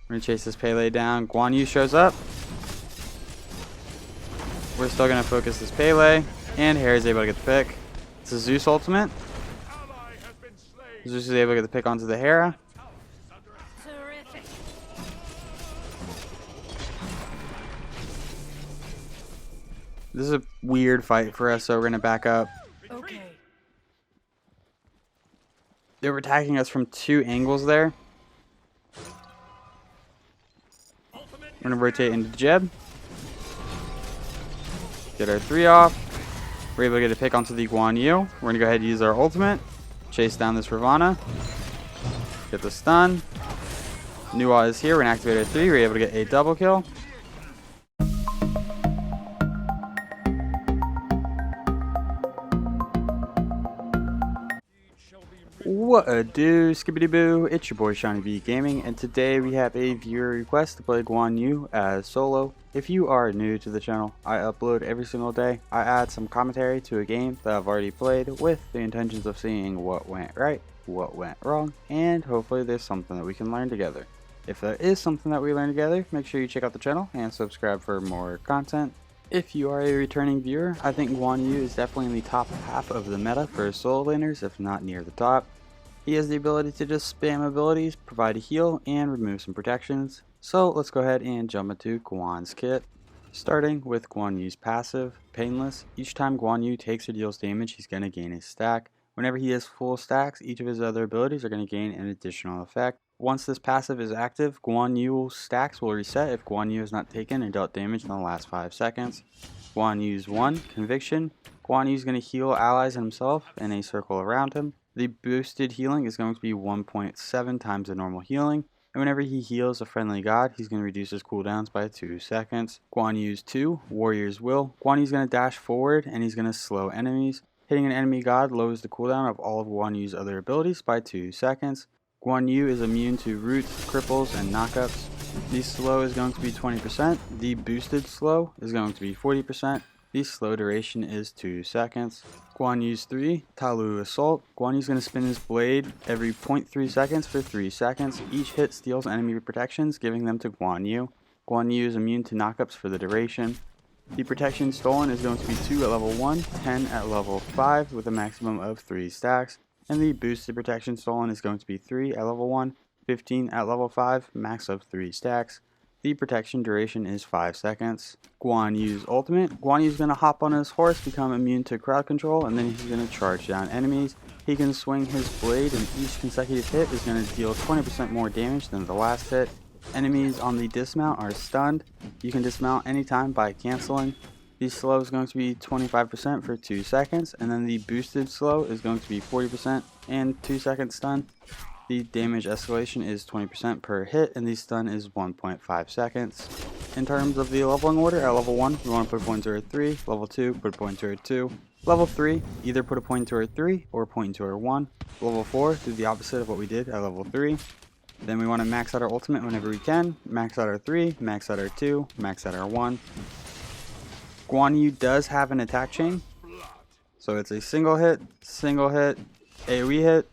We're going to chase this Pele down. Guan Yu shows up. We're still going to focus this Pele. And Hera is able to get the pick. It's a Zeus ultimate. Zeus is able to get the pick onto the Hera. This is a weird fight for us, so we're going to back up. Okay. They were attacking us from 2 angles there. We're going to rotate into Jeb. Get our 3 off. We're able to get a pick onto the Guan Yu. We're going to go ahead and use our ultimate. Chase down this Ravana. Get the stun. Nuwa is here. We're going to activate our 3. We're able to get a double kill. What a do, skibbity boo, it's your boy Shiny B Gaming, and today we have a viewer request to play Guan Yu as solo. If you are new to the channel, I upload every single day. I add some commentary to a game that I've already played with the intentions of seeing what went right, what went wrong, and hopefully there's something that we can learn together. If there is something that we learn together, make sure you check out the channel and subscribe for more content. If you are a returning viewer, I think Guan Yu is definitely in the top half of the meta for solo laners, if not near the top. He has the ability to just spam abilities, provide a heal, and remove some protections. So let's go ahead and jump into Guan's kit. Starting with Guan Yu's passive, Painless. Each time Guan Yu takes or deals damage, he's going to gain a stack. Whenever he has full stacks, each of his other abilities are going to gain an additional effect. Once this passive is active, Guan Yu's stacks will reset if Guan Yu has not taken or dealt damage in the last 5 seconds. Guan Yu's 1, Conviction. Guan Yu is going to heal allies and himself in a circle around him. The boosted healing is going to be 1.7 times the normal healing, and whenever he heals a friendly god, he's going to reduce his cooldowns by 2 seconds. Guan Yu's 2, Warrior's Will. Guan Yu's going to dash forward and he's going to slow enemies. Hitting an enemy god lowers the cooldown of all of Guan Yu's other abilities by 2 seconds. Guan Yu is immune to roots, cripples, and knockups. The slow is going to be 20%. The boosted slow is going to be 40%. The slow duration is 2 seconds. Guan Yu's 3, Talu Assault. Guan Yu's going to spin his blade every 0.3 seconds for 3 seconds. Each hit steals enemy protections, giving them to Guan Yu. Guan Yu is immune to knockups for the duration. The protection stolen is going to be 2 at level 1, 10 at level 5 with a maximum of 3 stacks. And the boosted protection stolen is going to be 3 at level 1, 15 at level 5, max of 3 stacks. The protection duration is 5 seconds. Guan Yu's ultimate. Guan Yu's going to hop on his horse, become immune to crowd control, and then he's going to charge down enemies. He can swing his blade, and each consecutive hit is going to deal 20% more damage than the last hit. Enemies on the dismount are stunned. You can dismount anytime by canceling. The slow is going to be 25% for 2 seconds, and then the boosted slow is going to be 40% and 2 second stun. The damage escalation is 20% per hit, and the stun is 1.5 seconds. In terms of the leveling order, at level 1, we want to put a pointer at 3, level 2, put a pointer at 2. Level 3, either put a pointer at 3 or a pointer at 1. Level 4, do the opposite of what we did at level 3. Then we want to max out our ultimate whenever we can, max out our 3, max out our 2, max out our 1. Guan Yu does have an attack chain, so it's a single hit, AoE hit.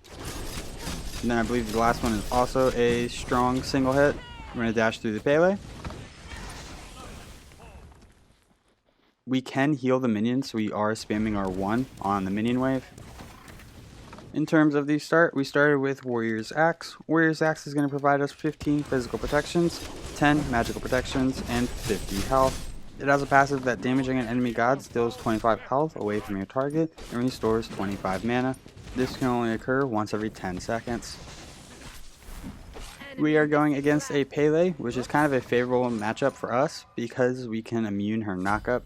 And then I believe the last one is also a strong single hit. We're going to dash through the Pele. We can heal the minions, so we are spamming our 1 on the minion wave. In terms of the start, we started with Warrior's Axe. Warrior's Axe is going to provide us 15 physical protections, 10 magical protections, and 50 health. It has a passive that damaging an enemy god steals 25 health away from your target and restores 25 mana. This can only occur once every 10 seconds. We are going against a Pele, which is kind of a favorable matchup for us because we can immune her knockup.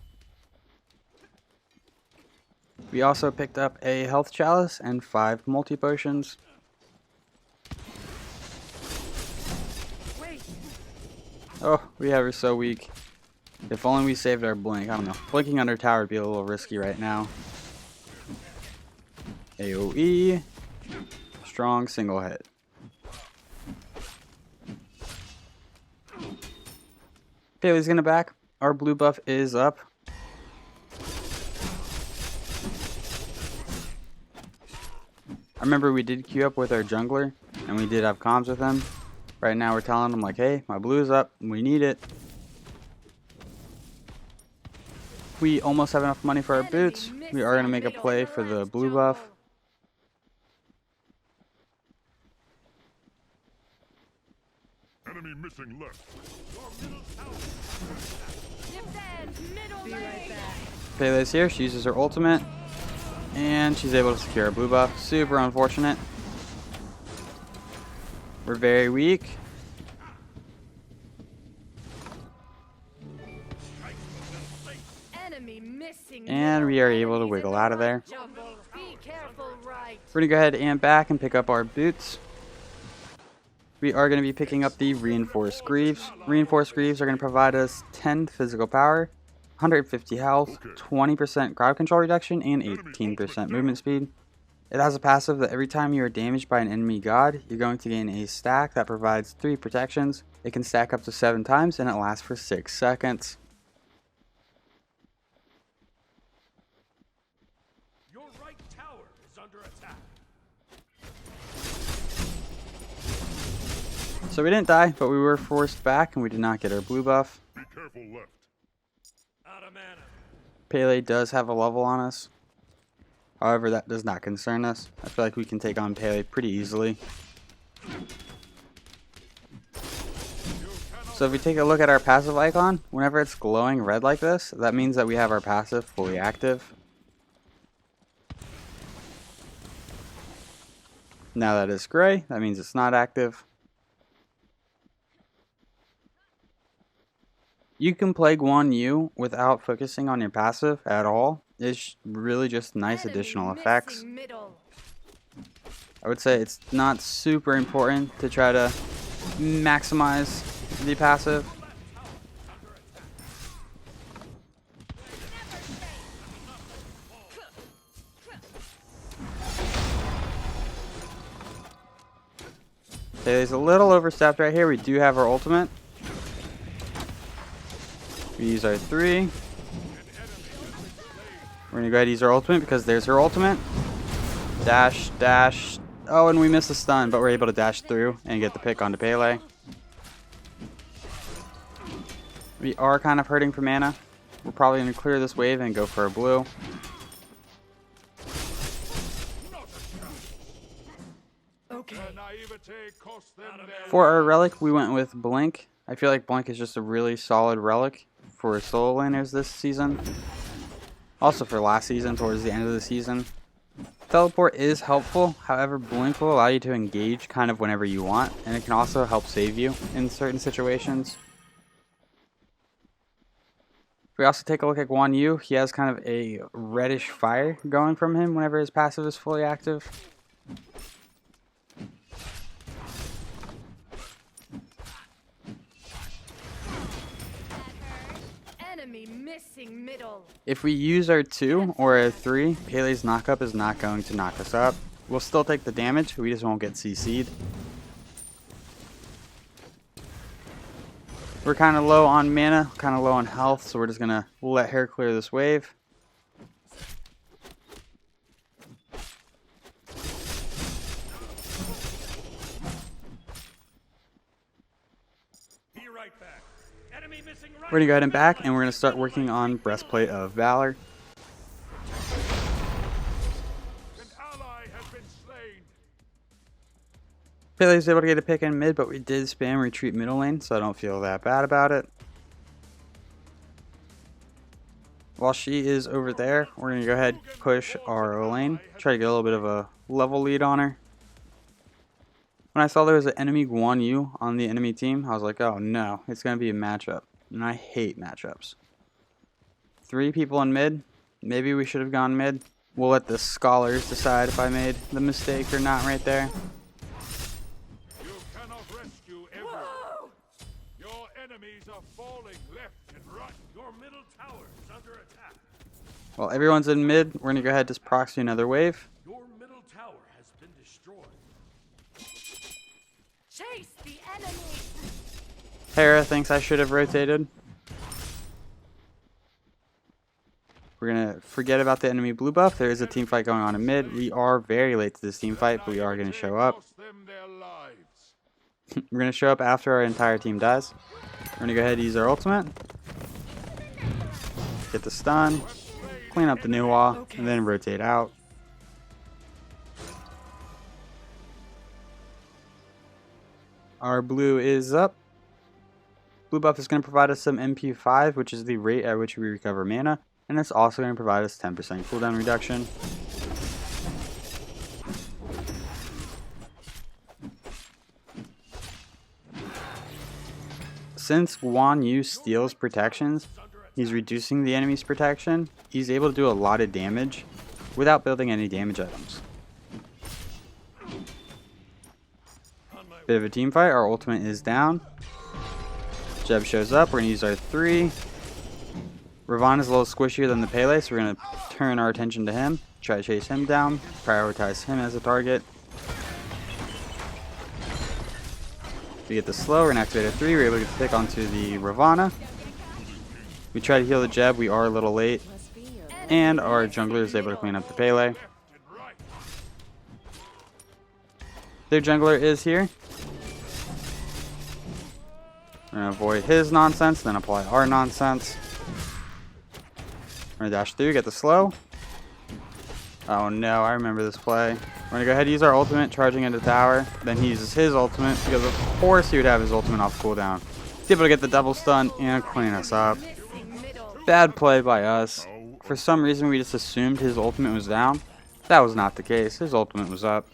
We also picked up a health chalice and 5 multi potions. Oh, we have her so weak. If only we saved our blink. I don't know. Blinking under tower would be a little risky right now. AoE. Strong single hit. Pele's gonna back. Our blue buff is up. I remember we did queue up with our jungler, and we did have comms with him. Right now we're telling them like, hey, my blue's up, we need it. We almost have enough money for our boots. We are going to make a play for the blue buff. Enemy missing left. Be right back. Pele's here, she uses her ultimate. And she's able to secure a blue buff. Super unfortunate. We're very weak. And we are able to wiggle out of there. We're going to go ahead and back and pick up our boots. We are going to be picking up the Reinforced Greaves. Reinforced Greaves are going to provide us 10 physical power, 150 health, 20% crowd control reduction, and 18% movement speed. It has a passive that every time you are damaged by an enemy god, you're going to gain a stack that provides 3 protections. It can stack up to 7 times and it lasts for 6 seconds. Your right tower is under attack. So we didn't die, but we were forced back and we did not get our blue buff. Be careful left. Out of mana. Pele does have a level on us. However, that does not concern us. I feel like we can take on Pele pretty easily. So if we take a look at our passive icon, whenever it's glowing red like this, that means that we have our passive fully active. Now that it's gray, that means it's not active. You can play Guan Yu without focusing on your passive at all. It's really just nice additional effects. I would say it's not super important to try to maximize the passive. Okay, there's a little overstepped right here. We do have our ultimate. We use our 3. We're gonna go ahead and use our ultimate because there's her ultimate. Dash, dash. Oh, and we missed the stun, but we're able to dash through and get the pick onto Pele. We are kind of hurting for mana. We're probably gonna clear this wave and go for a blue. For our relic, we went with Blink. I feel like Blink is just a really solid relic for solo laners this season. Also for last season, towards the end of the season. Teleport is helpful, however Blink will allow you to engage kind of whenever you want, and it can also help save you in certain situations. If we also take a look at Guan Yu, he has kind of a reddish fire going from him whenever his passive is fully active. If we use our 2 or our 3, Pele's knockup is not going to knock us up. We'll still take the damage, we just won't get CC'd. We're kind of low on mana, kind of low on health, so we're just going to let her clear this wave. We're going to go ahead and back, and we're going to start working on Breastplate of Valor. Pele was able to get a pick in mid, but we did spam retreat middle lane, so I don't feel that bad about it. While she is over there, we're going to go ahead and push our lane, try to get a little bit of a level lead on her. When I saw there was an enemy Guan Yu on the enemy team, I was like, oh no, it's going to be a matchup. And I hate matchups. 3 people in mid. Maybe we should have gone mid. We'll let the scholars decide if I made the mistake or not right there. You cannot rescue everyone. Your enemies are falling left and right. Your middle tower is under attack. While everyone's in mid, we're going to go ahead and just proxy another wave. Your middle tower has been destroyed. Chase the enemy. Hera thinks I should have rotated. We're going to forget about the enemy blue buff. There is a team fight going on in mid. We are very late to this team fight, but we are going to show up. We're going to show up after our entire team dies. We're going to go ahead and use our ultimate. Get the stun. Clean up the new wall. And then rotate out. Our blue is up. Blue buff is going to provide us some MP5, which is the rate at which we recover mana. And it's also going to provide us 10% cooldown reduction. Since Guan Yu steals protections, he's reducing the enemy's protection. He's able to do a lot of damage without building any damage items. Bit of a team fight. Our ultimate is down. Jeb shows up. We're going to use our 3. Ravana is a little squishier than the Pele, so we're going to turn our attention to him. Try to chase him down. Prioritize him as a target. We get the slow. We're going to activate a 3. We're able to get the pick onto the Ravana. We try to heal the Jeb. We are a little late. And our jungler is able to clean up the Pele. Their jungler is here. We're going to avoid his nonsense, then apply our nonsense. We're going to dash through, get the slow. Oh no, I remember this play. We're going to go ahead and use our ultimate, charging into tower. Then he uses his ultimate, because of course he would have his ultimate off cooldown. He's able to get the double stun and clean us up. Bad play by us. For some reason we just assumed his ultimate was down. That was not the case. His ultimate was up.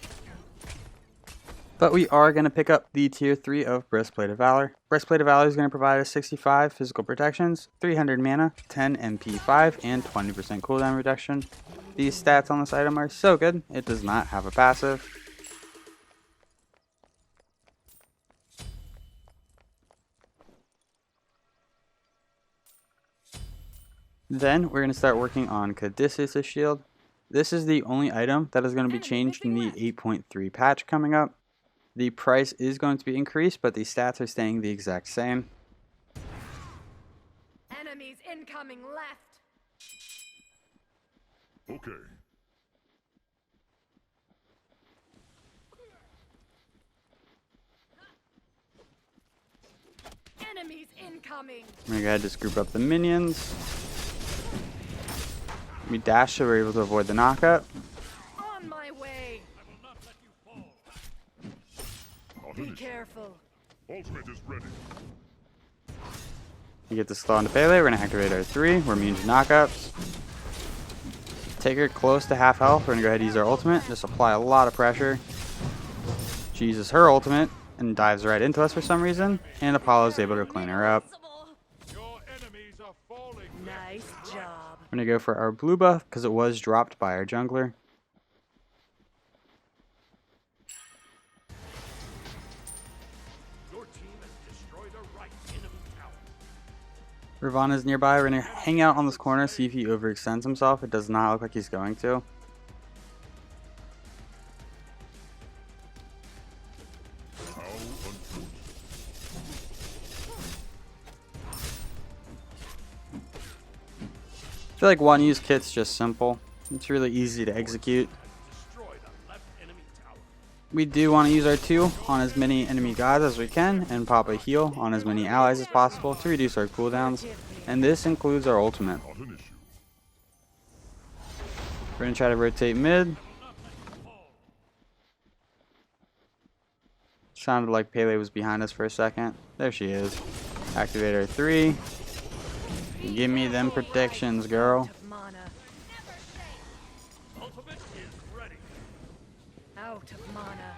But we are going to pick up the tier 3 of Breastplate of Valor. Breastplate of Valor is going to provide us 65 physical protections, 300 mana, 10 MP5, and 20% cooldown reduction. These stats on this item are so good, it does not have a passive. Then we're going to start working on Caduceus' shield. This is the only item that is going to be changed in the 8.3 patch coming up. The price is going to be increased, but the stats are staying the exact same. Enemies incoming left. Okay. Enemies incoming. I'm going to go ahead and just group up the minions. We dash so we're able to avoid the knockup. On my way. I will not let you fall. Be careful. Ultimate is ready. You get the slow on the Pele. We're going to activate our 3. We're immune to knockups. Take her close to half health. We're going to go ahead and use our ultimate. Just apply a lot of pressure. She uses her ultimate and dives right into us for some reason. And Apollo is able to clean her up. Your enemies are falling. Nice job. We're going to go for our blue buff because it was dropped by our jungler. Your team has destroyed a right enemy tower. Ravana's nearby. We're going to hang out on this corner, see if he overextends himself. It does not look like he's going to. How unfortunate. I feel like Guan Yu's kit's just simple. It's really easy to execute. Destroy the left enemy tower. We do want to use our 2 on as many enemy gods as we can and pop a heal on as many allies as possible to reduce our cooldowns. And this includes our ultimate. Not an issue. We're going to try to rotate mid. Sounded like Pele was behind us for a second. There she is. Activate our 3. Give me them protections, girl. Out of mana. Ultimate is ready. Out of mana.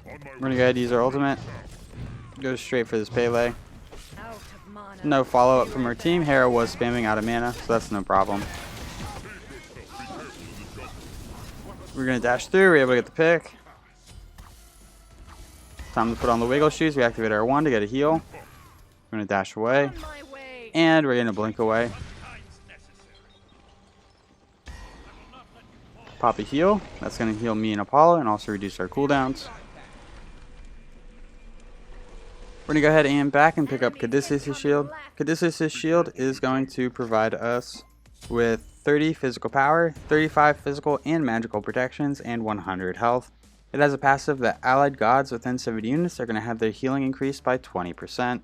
On my We're going to go ahead and use our ultimate. Go straight for this Pele. Out of mana. No follow-up from our team. Hera was spamming out of mana, so that's no problem. We're going to dash through. We're able to get the pick. Time to put on the wiggle shoes. We activate our 1 to get a heal. We're going to dash away. On my way. And we're going to blink away. Pop a heal. That's going to heal me and Apollo and also reduce our cooldowns. We're going to go ahead and back and pick up Caduceus' shield. Caduceus' shield is going to provide us with 30 physical power, 35 physical and magical protections, and 100 health. It has a passive that allied gods within 7 units are going to have their healing increased by 20%.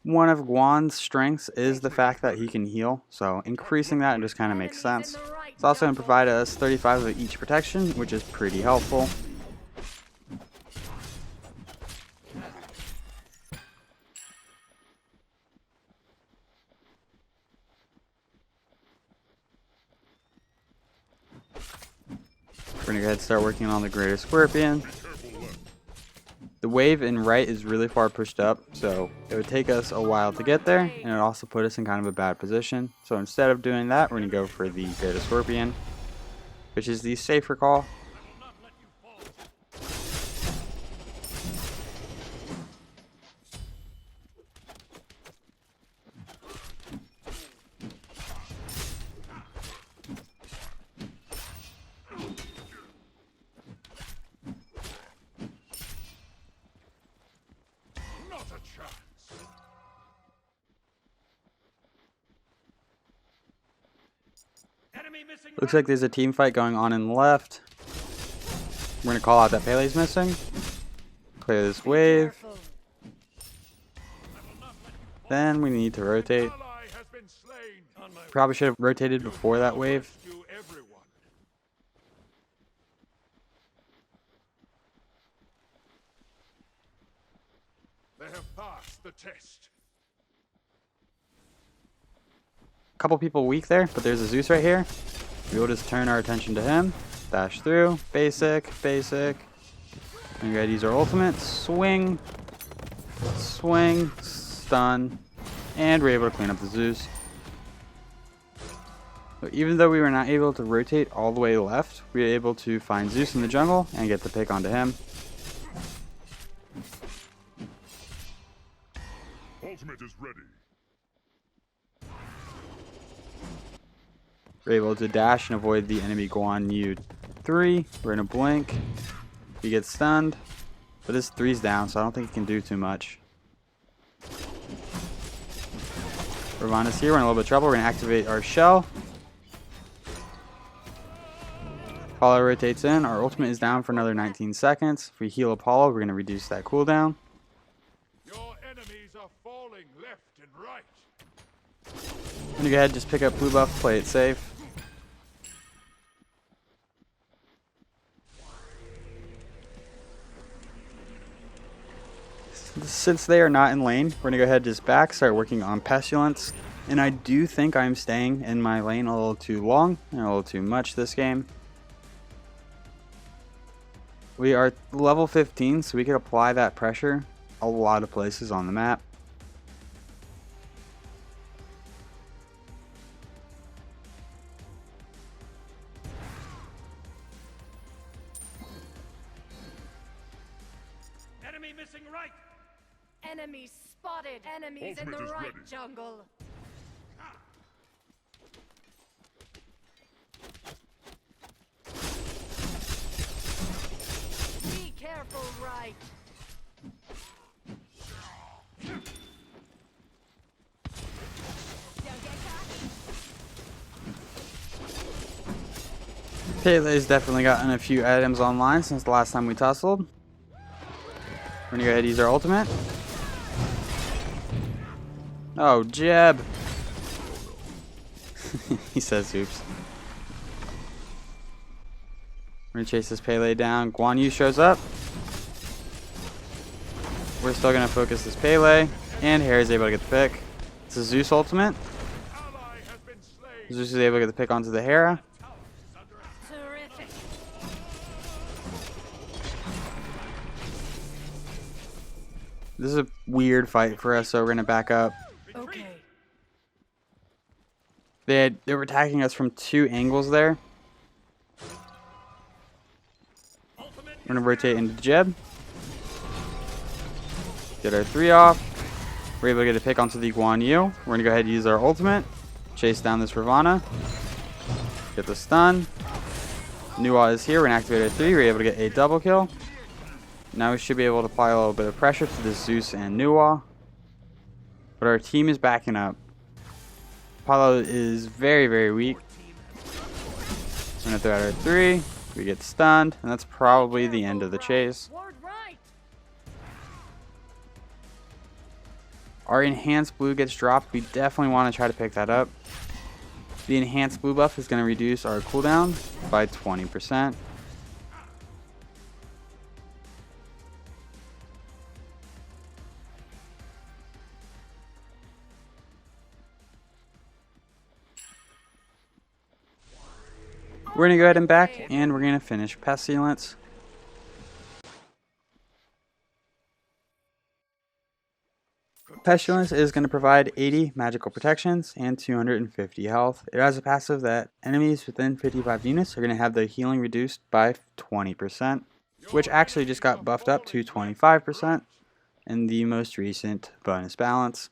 One of Guan's strengths is the fact that he can heal, so increasing that just kind of makes sense. It's also going to provide us 35 of each protection, which is pretty helpful. We're going to go ahead and start working on the Greater Scorpion. The wave in right is really far pushed up, so it would take us a while to get there, and it would also put us in kind of a bad position. So instead of doing that, we're going to go for the Greater Scorpion, which is the safer call. Looks like there's a team fight going on in the left. We're going to call out that Pele's missing. Clear this wave. Then we need to rotate. Probably should have rotated before that wave. They have passed the test. A couple people weak there, but there's a Zeus right here. We will just turn our attention to him. Dash through. Basic. Basic. And we gotta use our ultimate. Swing. Swing. Stun. And we're able to clean up the Zeus. So even though we were not able to rotate all the way left, we were able to find Zeus in the jungle and get the pick onto him. Ultimate is ready. We're able to dash and avoid the enemy Guan Yu 3. We're in a blink. He gets stunned. But his 3's down, so I don't think he can do too much. Ravana's here. We're in a little bit of trouble. We're going to activate our shell. Apollo rotates in. Our ultimate is down for another 19 seconds. If we heal Apollo, we're going to reduce that cooldown. Your enemies are falling left and right. I'm going to go ahead and just pick up blue buff, play it safe. Since they are not in lane, we're going to go ahead and just back, start working on Pestilence. And I do think I'm staying in my lane a little too long and a little too much this game. We are level 15, so we could apply that pressure a lot of places on the map. Enemy missing right. Enemies spotted. Enemies in the right jungle. Be careful, right. Pele's definitely gotten a few items online since the last time we tussled. We're gonna go ahead and use our ultimate. Oh, Jeb! He says oops. We're gonna chase this Pele down. Guan Yu shows up. We're still gonna focus this Pele. And Harry's able to get the pick. It's a Zeus ultimate. Zeus is able to get the pick onto the Hera. Terrific. This is a weird fight for us, so we're gonna back up. Okay. They were attacking us from 2 angles there. We're gonna rotate into Jeb. Get our 3 off. We're able to get a pick onto the Guan Yu. We're gonna go ahead and use our ultimate. Chase down this Ravana. Get the stun. Nuwa is here. We're gonna activate our 3. We're able to get a double kill. Now we should be able to apply a little bit of pressure to the Zeus and Nuwa. But our team is backing up. Apollo is very, very weak. gonna throw out our 3. We get stunned, and that's probably the end of the chase. Ward right. Our enhanced blue gets dropped. We definitely want to try to pick that up. The enhanced blue buff is going to reduce our cooldown by 20%. We're going to go ahead and back, and we're going to finish Pestilence. Pestilence is going to provide 80 magical protections and 250 health. It has a passive that enemies within 55 units are going to have their healing reduced by 20%, which actually just got buffed up to 25% in the most recent bonus balance.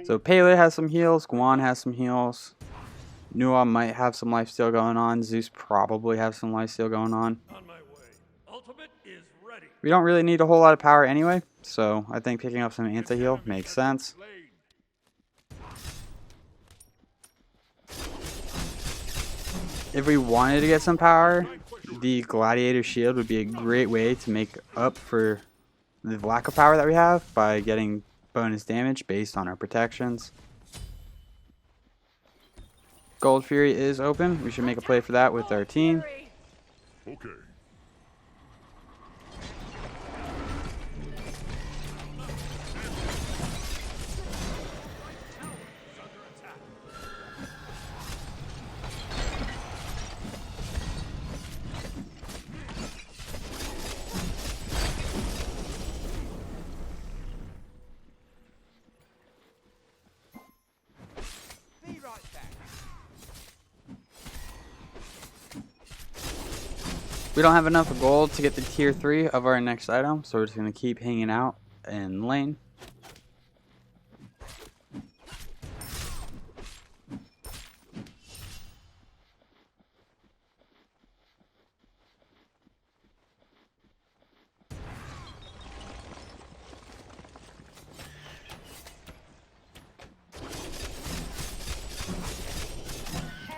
So Pele has some heals, Guan has some heals. Nuwa might have some lifesteal going on. Zeus probably has some lifesteal going on. On my way. Ultimate is ready. We don't really need a whole lot of power anyway, so I think picking up some anti-heal makes sense. If we wanted to get some power, the Gladiator Shield would be a great way to make up for the lack of power that we have by getting bonus damage based on our protections. Gold Fury is open. We should make a play for that with our team. Okay. We don't have enough gold to get the tier 3 of our next item, so we're just going to keep hanging out in lane.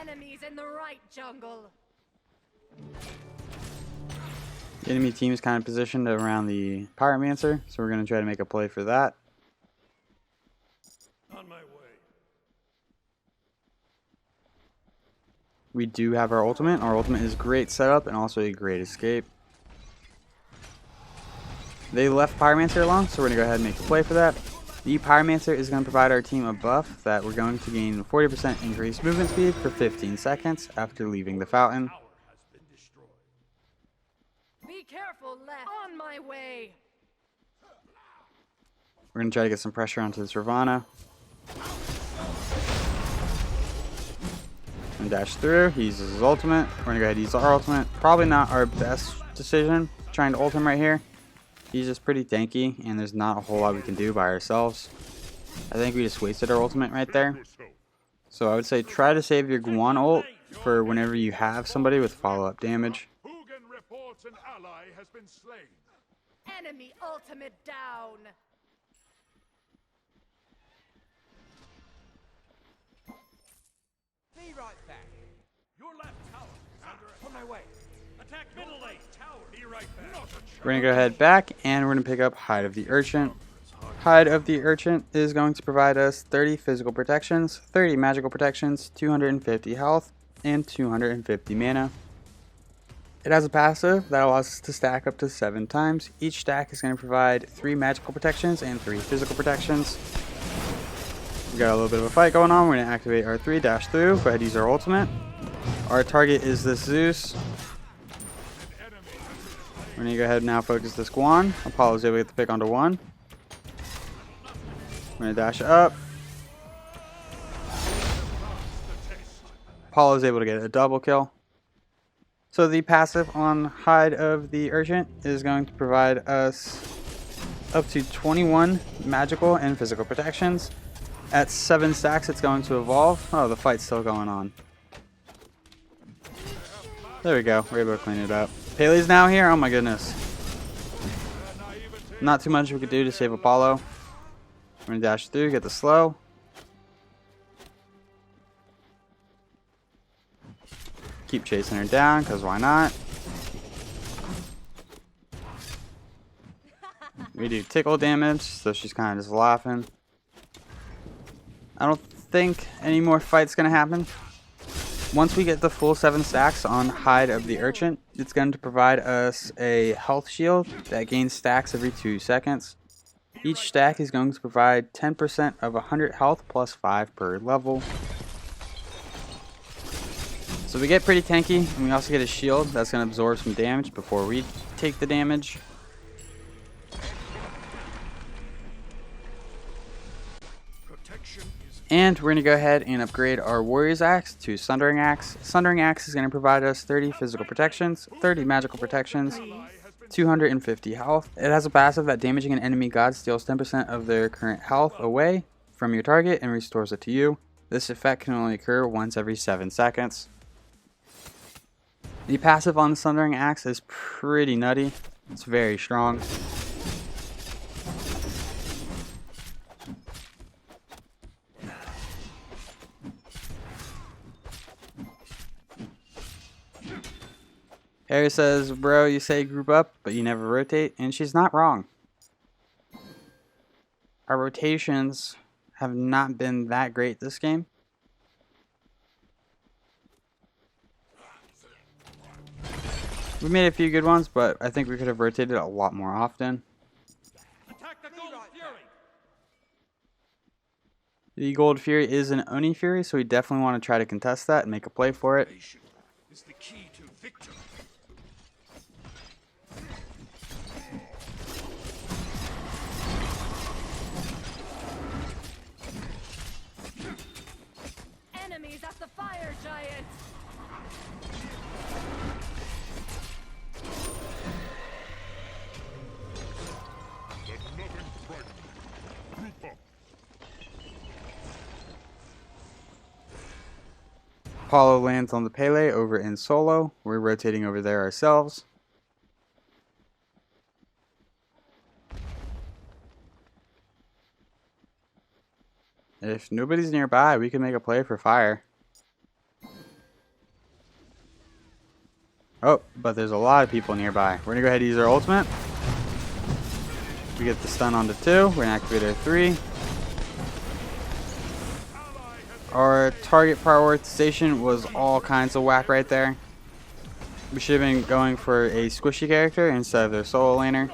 Enemies in the right jungle. The enemy team is kind of positioned around the Pyromancer, so we're going to try to make a play for that. On my way. We do have our ultimate. Our ultimate is great setup and also a great escape. They left Pyromancer alone, so we're going to go ahead and make a play for that. The Pyromancer is going to provide our team a buff that we're going to gain 40% increased movement speed for 15 seconds after leaving the fountain. Be careful, left. On my way. We're going to try to get some pressure onto this Ravana. And dash through. He uses his ultimate. We're going to go ahead and use our ultimate. Probably not our best decision trying to ult him right here. He's just pretty tanky, and there's not a whole lot we can do by ourselves. I think we just wasted our ultimate right there. So I would say try to save your Guan ult for whenever you have somebody with follow-up damage. Reports an ally has been slain. Enemy ultimate down. Be right back. Your left tower is under attack. On my way. Attack middle lane tower. Be right back. We're going to go ahead back, and we're going to pick up Hide of the Urchin. Hide of the Urchin is going to provide us 30 physical protections, 30 magical protections, 250 health, and 250 mana. It has a passive that allows us to stack up to 7 times. Each stack is going to provide 3 magical protections and 3 physical protections. We got a little bit of a fight going on. We're going to activate our 3 dash through. Go ahead and use our ultimate. Our target is this Zeus. We're going to go ahead and now focus this Guan. Apollo's able to get the pick onto 1. We're going to dash up. Apollo's able to get a double kill. So the passive on Hide of the Urchin is going to provide us up to 21 magical and physical protections. At 7 stacks, it's going to evolve. Oh, the fight's still going on. There we go. We're able to clean it up. Pele's now here. Oh my goodness. Not too much we could do to save Apollo. gonna dash through, get the slow. Keep chasing her down, because why not? We do tickle damage, so she's kind of just laughing. I don't think any more fights gonna happen. Once we get the full 7 stacks on Hide of the Urchin, it's going to provide us a health shield that gains stacks every 2 seconds. Each stack is going to provide 10% of 100 health plus 5 per level. So we get pretty tanky, and we also get a shield that's going to absorb some damage before we take the damage. And we're going to go ahead and upgrade our Warrior's Axe to Sundering Axe. Sundering Axe is going to provide us 30 physical protections, 30 magical protections, 250 health. It has a passive that damaging an enemy god steals 10% of their current health away from your target and restores it to you. This effect can only occur once every 7 seconds. The passive on the Sundering Axe is pretty nutty. It's very strong. Harry says, bro, you say group up, but you never rotate, and she's not wrong. Our rotations have not been that great this game. We made a few good ones, but I think we could have rotated a lot more often. Attack the Gold Fury! The Gold Fury is an Oni Fury, so we definitely want to try to contest that and make a play for it. Is the key to victory. Enemies at the fire giant. Let nothing frighten you. Group up. Apollo lands on the Pele over in solo. We're rotating over there ourselves. If nobody's nearby, we can make a play for fire. Oh, but there's a lot of people nearby. We're gonna go ahead and use our ultimate. We get the stun onto 2. We're gonna activate our 3. Our target prioritization was all kinds of whack right there. We should have been going for a squishy character instead of their solo laner.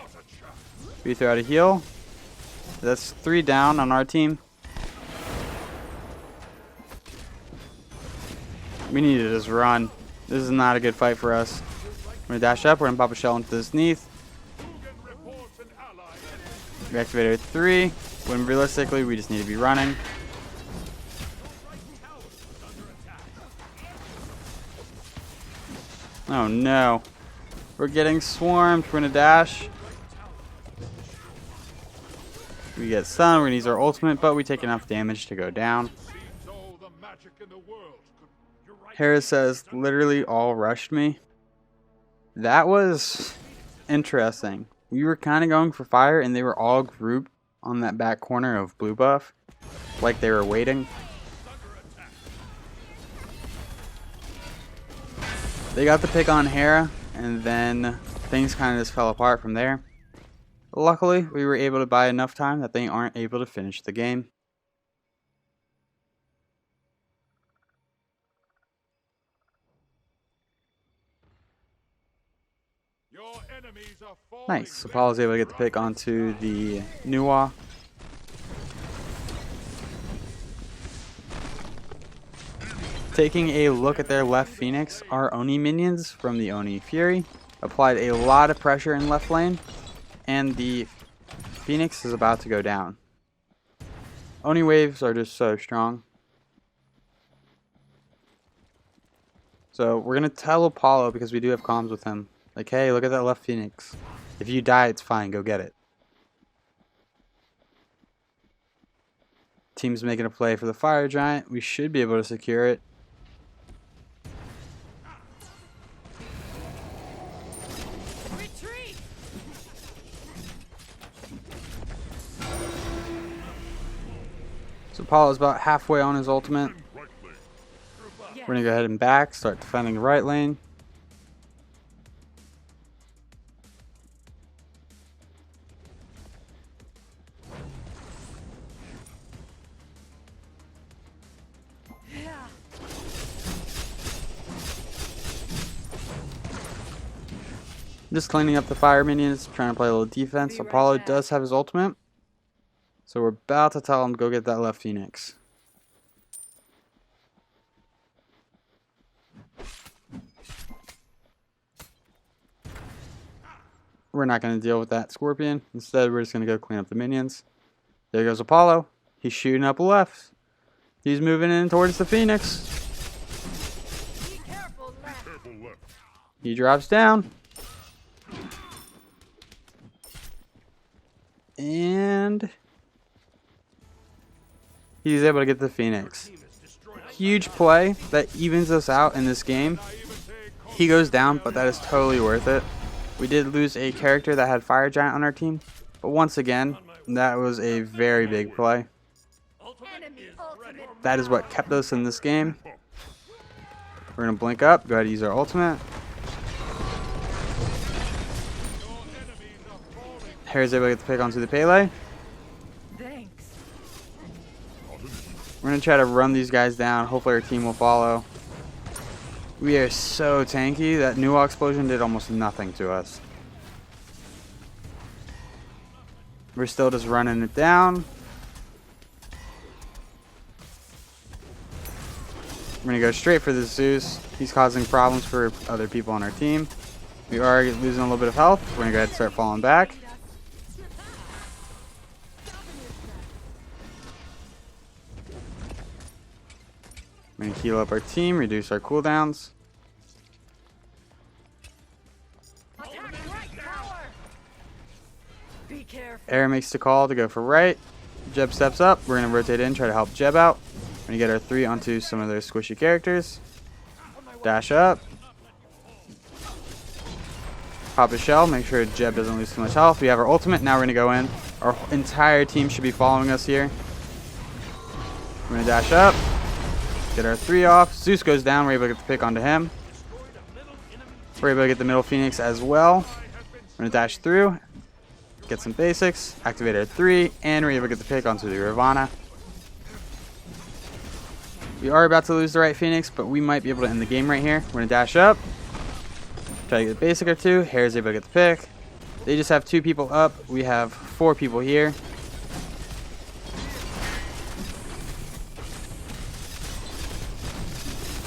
We throw out a heal. That's 3 down on our team. We need to just run. This is not a good fight for us. We're gonna dash up. We're gonna pop a shell into this Neath. We activate our 3. When realistically, we just need to be running. Oh no. We're getting swarmed. We're gonna dash. We get stunned. We're gonna use our ultimate, but we take enough damage to go down. Harris says, literally all rushed me. That was interesting. We were kind of going for fire, and they were all grouped on that back corner of blue buff, like they were waiting. They got the pick on Hera, and then things kind of just fell apart from there. Luckily, we were able to buy enough time that they aren't able to finish the game. Your enemies are falling. Nice. Apollo's able to get the pick onto the Nuwa. Taking a look at their left Phoenix, our Oni minions from the Oni Fury applied a lot of pressure in left lane, and the Phoenix is about to go down. Oni waves are just so strong. So we're going to tell Apollo, because we do have comms with him, like, hey, look at that left Phoenix. If you die, it's fine. Go get it. Team's making a play for the Fire Giant. We should be able to secure it. Retreat. Apollo's about halfway on his ultimate. We're going to go ahead and back, start defending the right lane. Just cleaning up the fire minions, trying to play a little defense. Apollo does have his ultimate. So we're about to tell him to go get that left Phoenix. We're not going to deal with that Scorpion. Instead, we're just going to go clean up the minions. There goes Apollo. He's shooting up left. He's moving in towards the Phoenix. Be careful, left. He drops down. And he's able to get the Phoenix. Huge play that evens us out in this game. He goes down, but that is totally worth it. We did lose a character that had Fire Giant on our team, but once again, that was a very big play. Enemy ultimate. That is what kept us in this game. We're going to blink up, go ahead and use our ultimate. Harry's able to get the pick onto the Pele. Thanks. We're going to try to run these guys down. Hopefully our team will follow. We are so tanky that new explosion did almost nothing to us. We're still just running it down. We're going to go straight for the Zeus. He's causing problems for other people on our team. We are losing a little bit of health. We're going to go ahead and start falling back. We're going to heal up our team, reduce our cooldowns. Attack right tower. Be careful. Air makes the call to go for right. Jeb steps up. We're going to rotate in, try to help Jeb out. We're going to get our 3 onto some of their squishy characters. Dash up. Pop a shell, make sure Jeb doesn't lose too much health. We have our ultimate, now we're going to go in. Our entire team should be following us here. We're going to dash up. Get our 3 off. Zeus goes down. We're able to get the pick onto him. We're able to get the middle Phoenix as well. We're going to dash through. Get some basics. Activate our 3. And we're able to get the pick onto the Ravana. We are about to lose the right Phoenix, but we might be able to end the game right here. We're going to dash up. Try to get the basic or 2. Hare's able to get the pick. They just have 2 people up. We have 4 people here.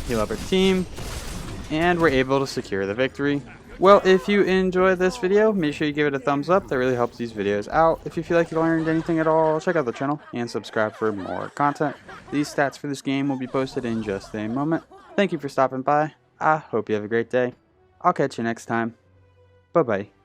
Heal up our team, and we're able to secure the victory. Well, if you enjoyed this video, make sure you give it a thumbs up. That really helps these videos out. If you feel like you learned anything at all, check out the channel and subscribe for more content. These stats for this game will be posted in just a moment. Thank you for stopping by. I hope you have a great day. I'll catch you next time. Bye-bye.